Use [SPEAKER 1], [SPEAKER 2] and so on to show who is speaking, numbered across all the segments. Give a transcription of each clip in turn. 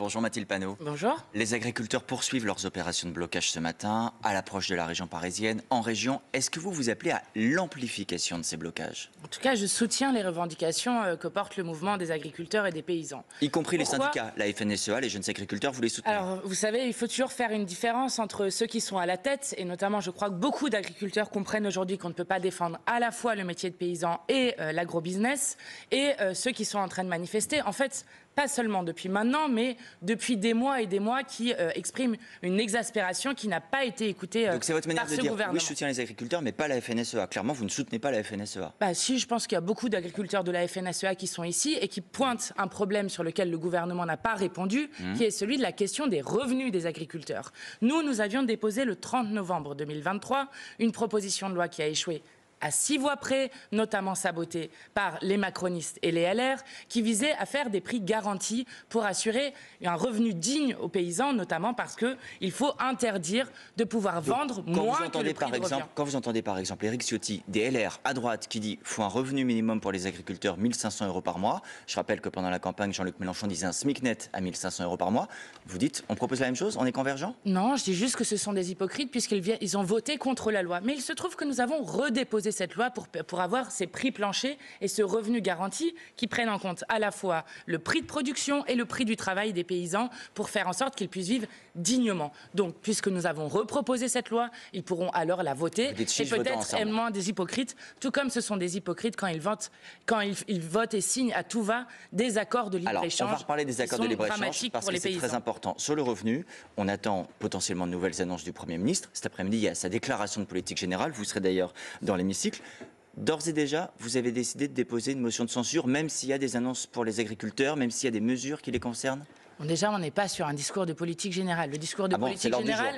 [SPEAKER 1] Bonjour Mathilde Panot.
[SPEAKER 2] Bonjour.
[SPEAKER 1] Les agriculteurs poursuivent leurs opérations de blocage ce matin, à l'approche de la région parisienne. En région, est-ce que vous vous appelez à l'amplification de ces blocages?
[SPEAKER 2] En tout cas, je soutiens les revendications que porte le mouvement des agriculteurs et des paysans.
[SPEAKER 1] Y compris les syndicats, la FNSEA, les jeunes agriculteurs, vous les soutenez?
[SPEAKER 2] Alors, vous savez, il faut toujours faire une différence entre ceux qui sont à la tête, et notamment, je crois que beaucoup d'agriculteurs comprennent aujourd'hui qu'on ne peut pas défendre à la fois le métier de paysan et l'agrobusiness, et ceux qui sont en train de manifester. En fait, pas seulement depuis maintenant, mais depuis des mois et des mois, qui expriment une exaspération qui n'a pas été écoutée par ce gouvernement.
[SPEAKER 1] Donc c'est votre manière de dire, oui, je soutiens les agriculteurs, mais pas la FNSEA. Clairement, vous ne soutenez pas la FNSEA.
[SPEAKER 2] Bah si, je pense qu'il y a beaucoup d'agriculteurs de la FNSEA qui sont ici et qui pointent un problème sur lequel le gouvernement n'a pas répondu, qui est celui de la question des revenus des agriculteurs. Nous avions déposé le 30 novembre 2023 une proposition de loi qui a échoué à 6 voix près, notamment sabotée par les macronistes et les LR, qui visait à faire des prix garantis pour assurer un revenu digne aux paysans, notamment parce qu'il faut interdire de pouvoir vendre moins que le prix de revient.
[SPEAKER 1] Quand vous entendez par exemple Éric Ciotti, des LR à droite, qui dit qu'il faut un revenu minimum pour les agriculteurs, 1 500 € par mois, je rappelle que pendant la campagne, Jean-Luc Mélenchon disait un SMIC net à 1 500 € par mois, vous dites, on propose la même chose, on est convergents?
[SPEAKER 2] Non, je dis juste que ce sont des hypocrites puisqu'ils ont voté contre la loi. Mais il se trouve que nous avons redéposé cette loi pour avoir ces prix planchers et ce revenu garanti qui prennent en compte à la fois le prix de production et le prix du travail des paysans pour faire en sorte qu'ils puissent vivre dignement. Donc, puisque nous avons reproposé cette loi, ils pourront alors la voter et peut-être être moins des hypocrites, tout comme ce sont des hypocrites quand ils votent et signent à tout va des accords de libre-échange.
[SPEAKER 1] Alors, on va reparler des accords de libre-échange parce que c'est très important. Sur le revenu, on attend potentiellement de nouvelles annonces du Premier ministre. Cet après-midi, il y a sa déclaration de politique générale. Vous serez d'ailleurs dans l'hémicycle. D'ores et déjà, vous avez décidé de déposer une motion de censure, même s'il y a des annonces pour les agriculteurs, même s'il y a des mesures qui les concernent?
[SPEAKER 2] Bon, déjà, on n'est pas sur un discours de politique générale. Le discours de politique générale,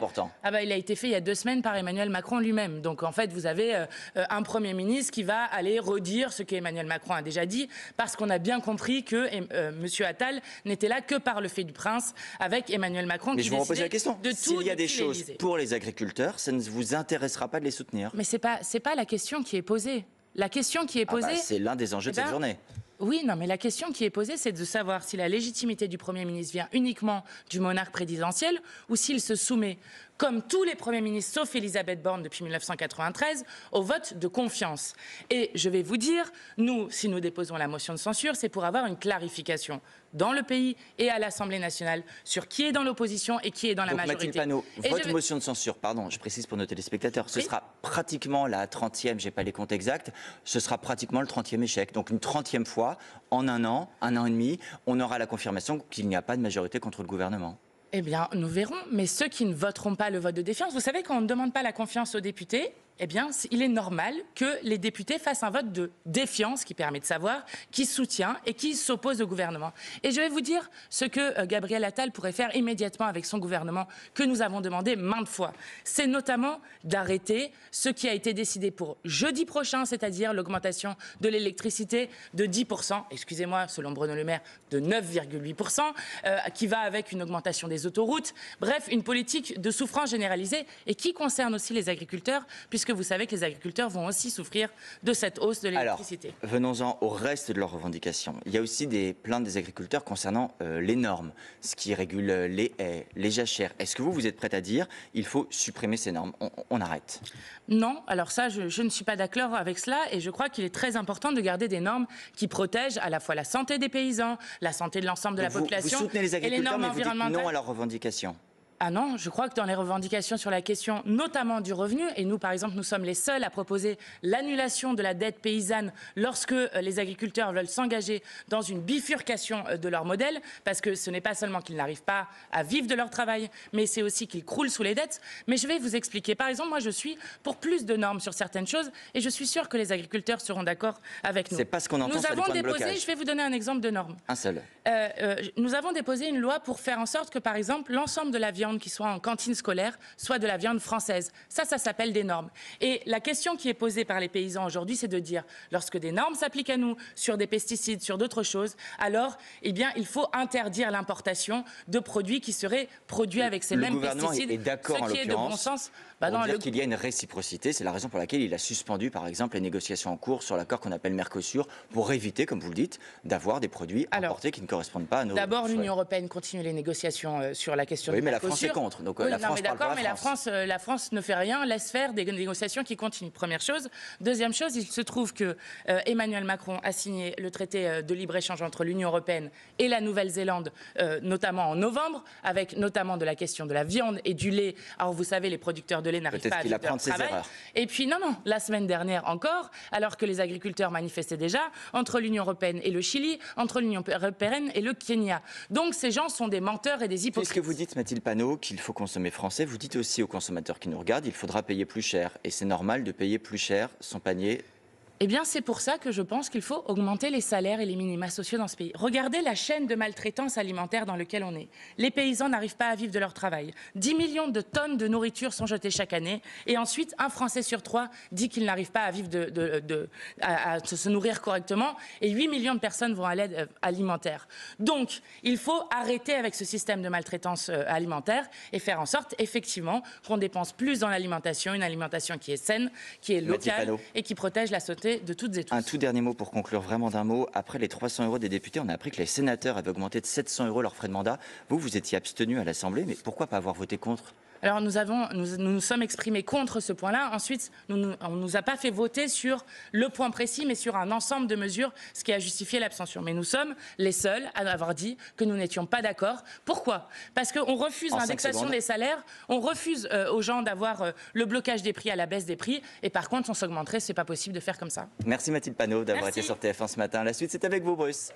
[SPEAKER 2] il a été fait il y a 2 semaines par Emmanuel Macron lui-même. Donc en fait, vous avez un Premier ministre qui va aller redire ce qu'Emmanuel Macron a déjà dit, parce qu'on a bien compris que M. Attal n'était là que par le fait du prince, avec Emmanuel Macron.
[SPEAKER 1] Mais je vous repose la question.
[SPEAKER 2] De tout,
[SPEAKER 1] s'il y a des choses pour les agriculteurs, ça ne vous intéressera pas de les soutenir?
[SPEAKER 2] Mais c'est pas la question qui est posée. La question qui est posée,
[SPEAKER 1] c'est l'un des enjeux de cette journée.
[SPEAKER 2] Oui, non, mais la question qui est posée, c'est de savoir si la légitimité du Premier ministre vient uniquement du monarque présidentiel ou s'il se soumet, comme tous les premiers ministres, sauf Elisabeth Borne depuis 1993, au vote de confiance. Et je vais vous dire, nous, si nous déposons la motion de censure, c'est pour avoir une clarification dans le pays et à l'Assemblée nationale sur qui est dans l'opposition et qui est dans la majorité.
[SPEAKER 1] Mathilde Panot, votre motion de censure, pardon, je précise pour nos téléspectateurs, ce sera pratiquement la 30e, j'ai pas les comptes exacts, ce sera pratiquement le 30e échec. Donc une 30e fois, en un an et demi, on aura la confirmation qu'il n'y a pas de majorité contre le gouvernement.
[SPEAKER 2] Eh bien, nous verrons. Mais ceux qui ne voteront pas le vote de défiance, vous savez, quand on ne demande pas la confiance aux députés, eh bien, il est normal que les députés fassent un vote de défiance qui permet de savoir qui soutient et qui s'oppose au gouvernement. Et je vais vous dire ce que Gabriel Attal pourrait faire immédiatement avec son gouvernement, que nous avons demandé maintes fois. C'est notamment d'arrêter ce qui a été décidé pour jeudi prochain, c'est-à-dire l'augmentation de l'électricité de 10%, excusez-moi, selon Bruno Le Maire, de 9,8%, qui va avec une augmentation des autoroutes. Bref, une politique de souffrance généralisée et qui concerne aussi les agriculteurs, puisque vous savez que les agriculteurs vont aussi souffrir de cette hausse de l'électricité.
[SPEAKER 1] Alors, venons-en au reste de leurs revendications. Il y a aussi des plaintes des agriculteurs concernant les normes, ce qui régule les haies, les jachères. Est-ce que vous êtes prête à dire il faut supprimer ces normes, on arrête?
[SPEAKER 2] Non, alors ça, je ne suis pas d'accord avec cela et je crois qu'il est très important de garder des normes qui protègent à la fois la santé des paysans, la santé de l'ensemble de la population.
[SPEAKER 1] Vous soutenez les agriculteurs,
[SPEAKER 2] et les normes
[SPEAKER 1] mais vous dites
[SPEAKER 2] environnementales.
[SPEAKER 1] Non à leurs revendications.
[SPEAKER 2] Ah non, je crois que dans les revendications sur la question notamment du revenu, et nous par exemple nous sommes les seuls à proposer l'annulation de la dette paysanne lorsque les agriculteurs veulent s'engager dans une bifurcation de leur modèle, parce que ce n'est pas seulement qu'ils n'arrivent pas à vivre de leur travail, mais c'est aussi qu'ils croulent sous les dettes. Mais je vais vous expliquer. Par exemple, moi je suis pour plus de normes sur certaines choses et je suis sûre que les agriculteurs seront d'accord avec nous.
[SPEAKER 1] C'est pas ce qu'on entend sur les points de blocage.
[SPEAKER 2] Je vais vous donner un exemple de norme.
[SPEAKER 1] Un seul.
[SPEAKER 2] Nous avons déposé une loi pour faire en sorte que par exemple l'ensemble de la viande viande qui soit en cantine scolaire soit de la viande française. Ça s'appelle des normes. Et la question qui est posée par les paysans aujourd'hui, c'est de dire, lorsque des normes s'appliquent à nous sur des pesticides, sur d'autres choses, alors, eh bien, il faut interdire l'importation de produits qui seraient produits avec ces mêmes pesticides.
[SPEAKER 1] Le gouvernement est d'accord, en l'occurrence, pour dire qu'il y a une réciprocité. C'est la raison pour laquelle il a suspendu, par exemple, les négociations en cours sur l'accord qu'on appelle Mercosur, pour éviter, comme vous le dites, d'avoir des produits importés qui ne correspondent pas à nos...
[SPEAKER 2] D'abord, l'Union européenne continue les négociations sur la question du Mercosur.
[SPEAKER 1] Oui, mais la France est contre. Donc, la France parle pour la France.
[SPEAKER 2] Mais la France ne fait rien, laisse faire des négociations qui continuent. Première chose. Deuxième chose, il se trouve que Emmanuel Macron a signé le traité de libre-échange entre l'Union européenne et la Nouvelle-Zélande, notamment en novembre, avec notamment de la question de la viande et du lait. Alors, vous savez, les producteurs de lait n'arrivent pas à vivre de leur travail. Et puis, non, la semaine dernière encore, alors que les agriculteurs manifestaient déjà, entre l'Union européenne et le Chili, entre l'Union européenne et le Kenya. Donc, ces gens sont des menteurs et des hypocrites.
[SPEAKER 1] Puisque vous dites, Mathilde Panot, qu'il faut consommer français, vous dites aussi aux consommateurs qui nous regardent, il faudra payer plus cher. Et c'est normal de payer plus cher son panier.
[SPEAKER 2] Eh bien, c'est pour ça que je pense qu'il faut augmenter les salaires et les minima sociaux dans ce pays. Regardez la chaîne de maltraitance alimentaire dans laquelle on est. Les paysans n'arrivent pas à vivre de leur travail. 10 millions de tonnes de nourriture sont jetées chaque année. Et ensuite, un Français sur 3 dit qu'il n'arrive pas à vivre à se nourrir correctement. Et 8 millions de personnes vont à l'aide alimentaire. Donc, il faut arrêter avec ce système de maltraitance alimentaire et faire en sorte, effectivement, qu'on dépense plus dans l'alimentation, une alimentation qui est saine, qui est locale et qui protège la santé de toutes et tous.
[SPEAKER 1] Un tout dernier mot pour conclure, vraiment d'un mot. Après les 300 € des députés, on a appris que les sénateurs avaient augmenté de 700 € leurs frais de mandat. Vous étiez abstenu à l'Assemblée, mais pourquoi pas avoir voté contre ?
[SPEAKER 2] Alors nous sommes exprimés contre ce point-là. Ensuite, on ne nous a pas fait voter sur le point précis, mais sur un ensemble de mesures, ce qui a justifié l'abstention. Mais nous sommes les seuls à avoir dit que nous n'étions pas d'accord. Pourquoi ? Parce qu'on refuse l'indexation des salaires, on refuse aux gens d'avoir le blocage des prix à la baisse des prix, et par contre, on s'augmenterait, c'est pas possible de faire comme ça.
[SPEAKER 1] Merci Mathilde Panot d'avoir été sur TF1 ce matin. La suite, c'est avec vous, Bruce.